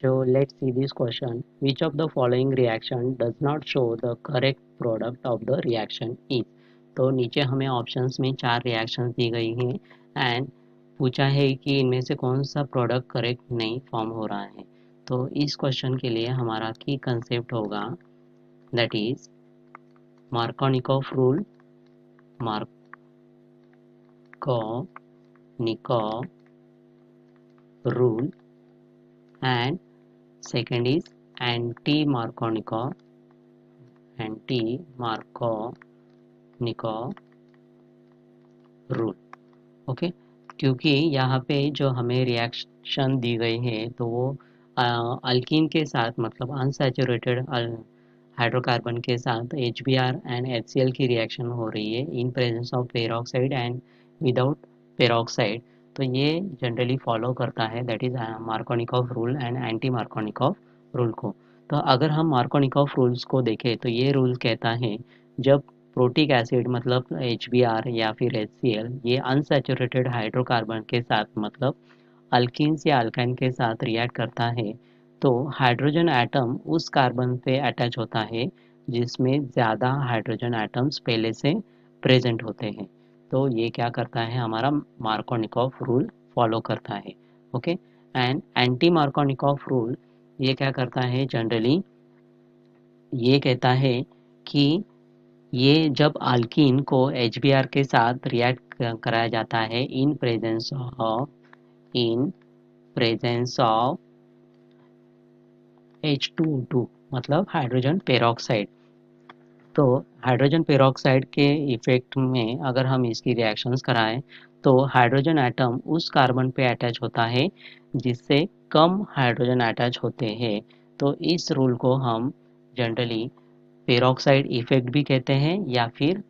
So let's see this question. Which of the following reaction does not show the correct product of the reaction is? तो नीचे हमें options में 4 reactions दी गई हैं and पूछा है कि इनमें से कौन सा प्रोडक्ट करेक्ट नहीं फॉर्म हो रहा है। तो इस क्वेश्चन के लिए हमारा की कंसेप्ट होगा that is Markovnikov rule, Markovnikov rule and second is anti Markovnikov rule. Okay, क्योंकि यहाँ पे जो हमें रिएक्शन दी गई है तो वो अल्कीन के साथ मतलब अनसैचुरेटेड हाइड्रोकार्बन के साथ HBr एंड HCl की रिएक्शन हो रही है in presence of peroxide and without peroxide. तो ये जनरली फॉलो करता है that is Markovnikov rule and anti Markovnikov rule को। तो अगर हम मार्कोनिकॉफ रूल्स को देखें तो ये रूल कहता है जब प्रोटिक एसिड मतलब HBr या फिर HCl ये अनसैचुरेटेड हाइड्रोकार्बन के साथ मतलब अल्कीन्स या अल्काइन के साथ रिएक्ट करता है तो हाइड्रोजन एटम उस कार्बन पे अटैच होता है जिसमें ज़्यादा हाइड्रोजन एटम्स पहले से प्रेजेंट होते हैं। तो ये क्या करता है हमारा मार्कोनिकॉफ रूल फॉलो करता है। Okay, and anti Markovnikov rule ये क्या करता है जनरली ये कहता है कि ये जब अल्कीन को HBr के साथ रिएक्ट कराया जाता है इन प्रेजेंस ऑफ H2O2 मतलब हाइड्रोजन पेरोक्साइड। तो हाइड्रोजन पेरोक्साइड के इफेक्ट में अगर हम इसकी रिएक्शंस कराएं तो हाइड्रोजन एटम उस कार्बन पे अटैच होता है जिससे कम हाइड्रोजन अटैच होते हैं। तो इस रूल को हम जनरली पेरोक्साइड इफेक्ट भी कहते हैं या फिर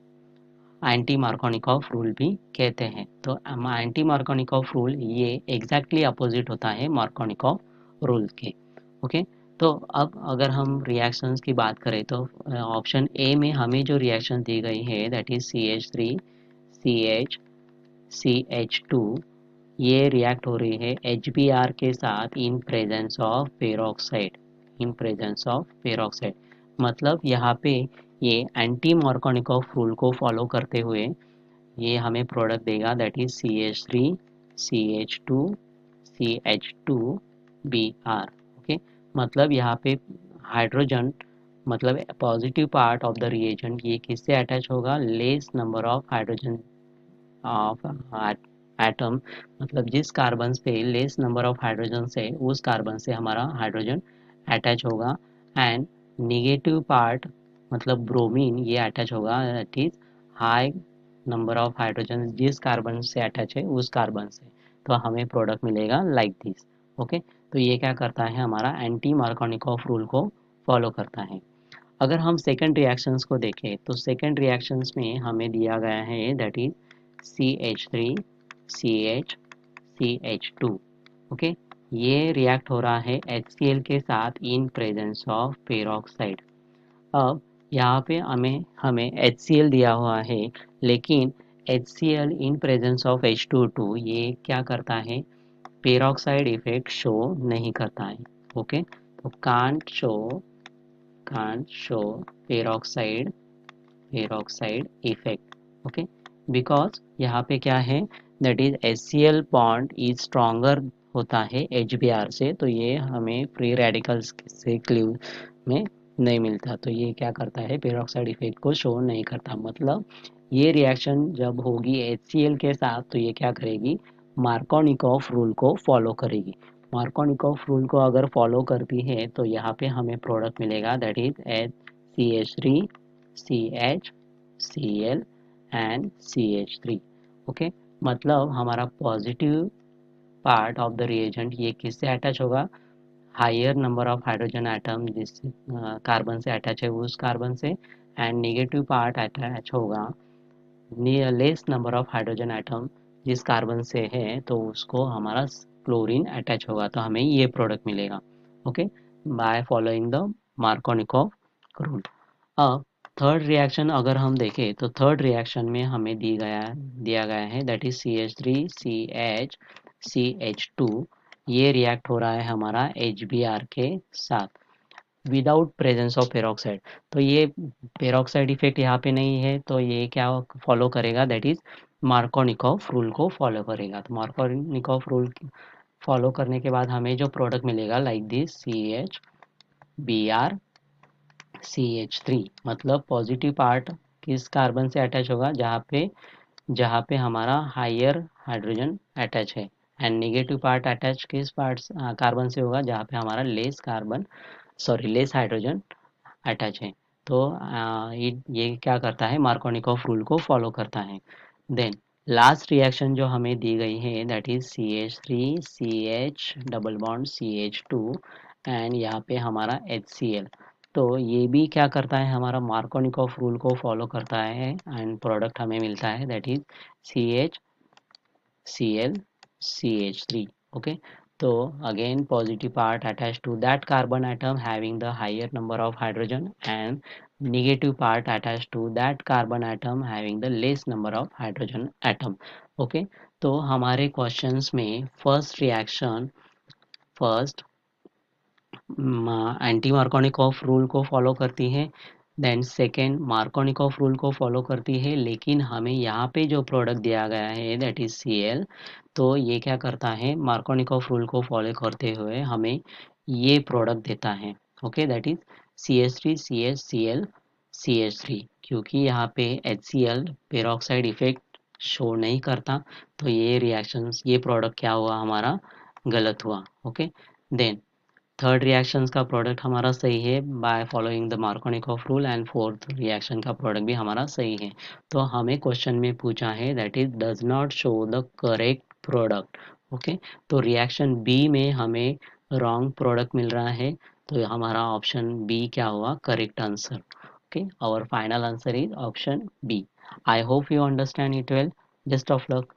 एंटी मार्कोनिकॉफ रूल भी कहते हैं। तो एंटी मार्कोनिकॉफ रूल ये एग्जैक्टली अपोजिट होता है मार्कोनिकॉफ रूल के। ओके, तो अब अगर हम रिएक्शंस की बात करें तो ऑप्शन ए में हमें जो रिएक्शन दी गई है दैट इज CH3CH2 ये रिएक्ट हो रही है HBr के साथ इन प्रेजेंस ऑफ पेरोक्साइड मतलब यहाँ पे ये एंटी मार्कोनिकॉफ रूल को फॉलो करते हुए ये हमें प्रोडक्ट देगा दैट इज CH3CH2Br। ओके, मतलब यहाँ पे हाइड्रोजन मतलब positive part of the reagent ये किससे अटैच होगा less number of hydrogen of atom मतलब जिस कार्बन पे लेस नंबर ऑफ हाइड्रोजन से उस कार्बन से हमारा हाइड्रोजन अटैच होगा एंड निगेटिव पार्ट मतलब ब्रोमीन ये अटैच होगा that is high number of hydrogen जिस कार्बन से अटैच है उस कार्बन से। तो हमें प्रोडक्ट मिलेगा लाइक दिस। ओके, तो ये क्या करता है हमारा एंटी मार्कोनिकॉफ रूल को फॉलो करता है। अगर हम सेकंड रिएक्शंस को देखें तो सेकंड रिएक्शंस में हमें दिया गया है दैट इज CH3CH2। ओके, ये रिएक्ट हो रहा है HCl के साथ इन प्रेजेंस ऑफ पेरोक्साइड। अब यहाँ पे हमें हमें HCl दिया हुआ है लेकिन HCl in presence of H2O2 ये क्या करता है पेरोक्साइड इफेक्ट शो नहीं करता है। ओके, तो can't show peroxide effect. Okay, because यहाँ पे क्या है that is HCl bond is stronger होता है HBr से तो ये हमें फ्री रेडिकल्स से क्लीव में नहीं मिलता तो ये क्या करता है पेरोक्साइड इफेक्ट को शो नहीं करता। मतलब ये रिएक्शन जब होगी HCl के साथ तो ये क्या करेगी मार्कोनिकॉफ रूल को फॉलो करेगी। मार्कोनिकॉफ रूल को अगर फॉलो करती है तो यहाँ पे हमें प्रोडक्ट मिलेगा that is CH3CH and CH3। Okay, मतलब हमारा positive part of the reagent ये किससे अटैच होगा higher number of hydrogen atom जिस कार्बन से अटैच है उस कार्बन से एंड नेगेटिव पार्ट अटैच होगा less number of hydrogen atom जिस कार्बन से है तो उसको हमारा क्लोरीन अटैच होगा तो हमें ये प्रोडक्ट मिलेगा। Okay, by following the Markovnikov rule. अब थर्ड रिएक्शन अगर हम देखें तो थर्ड रिएक्शन में हमें दिया गया है दैट इज CH3CH CH2 ये रिएक्ट हो रहा है हमारा HBr के साथ विदाउट प्रेजेंस ऑफ पेरोक्साइड। तो ये पेरोक्साइड इफेक्ट यहाँ पे नहीं है, तो ये क्या फॉलो करेगा, दैट इज मार्कोनिकॉफ रूल को फॉलो करेगा। तो मार्कोनिकॉफ रूल फॉलो करने के बाद हमें जो प्रोडक्ट मिलेगा like this CH, Br, CH3, मतलब पॉजिटिव पार्ट किस कार्बन से अटैच होगा, जहाँ पे हमारा हायर हाइड्रोजन अटैच है, एंड नेगेटिव पार्ट अटैच किस पार्ट कार्बन से होगा, जहाँ पे हमारा लेस हाइड्रोजन अटैच है। तो ये क्या करता है, मार्कोनिकॉफ रूल को फॉलो करता है। देन लास्ट रिएक्शन जो हमें दी गई है that is CH3 CH double bond CH2 and यहाँ पे हमारा HCl। तो ये भी क्या करता है, हमारा मार्कोनिकॉफ रूल को फॉलो करता है एंड प्रोडक्ट हमें मिलता है that is CH Cl CH3। okay, so again positive part attached to that carbon atom having the higher number of hydrogen and negative part attached to that carbon atom having the less number of hydrogen atom। okay, तो हमारे questions में first anti Markovnikov rule को follow करती है, then second Markovnikov rule को follow करती है, लेकिन हमें यहाँ पे जो प्रोडक्ट दिया गया है दैट इज Cl, तो ये क्या करता है, मार्कोनिकॉफ रूल को फॉलो करते हुए हमें ये प्रोडक्ट देता है। Okay, that is CH3 CH Cl CH3। क्योंकि यहाँ पे HCl पेरोक्साइड इफेक्ट शो नहीं करता, तो ये रिएक्शंस ये प्रोडक्ट क्या हुआ हमारा, गलत हुआ। ओके, देन थर्ड रिएक्शंस का प्रोडक्ट हमारा सही है by following the Markovnikov rule, and fourth reaction का प्रोडक्ट भी हमारा सही है। तो हमें क्वेश्चन में पूछा है that is does not show the correct product. Okay, तो रिएक्शन बी में हमें रॉन्ग प्रोडक्ट मिल रहा है, तो हमारा ऑप्शन बी क्या हुआ, correct answer. Okay, our final answer is option B. I hope you understand it well. Best of luck.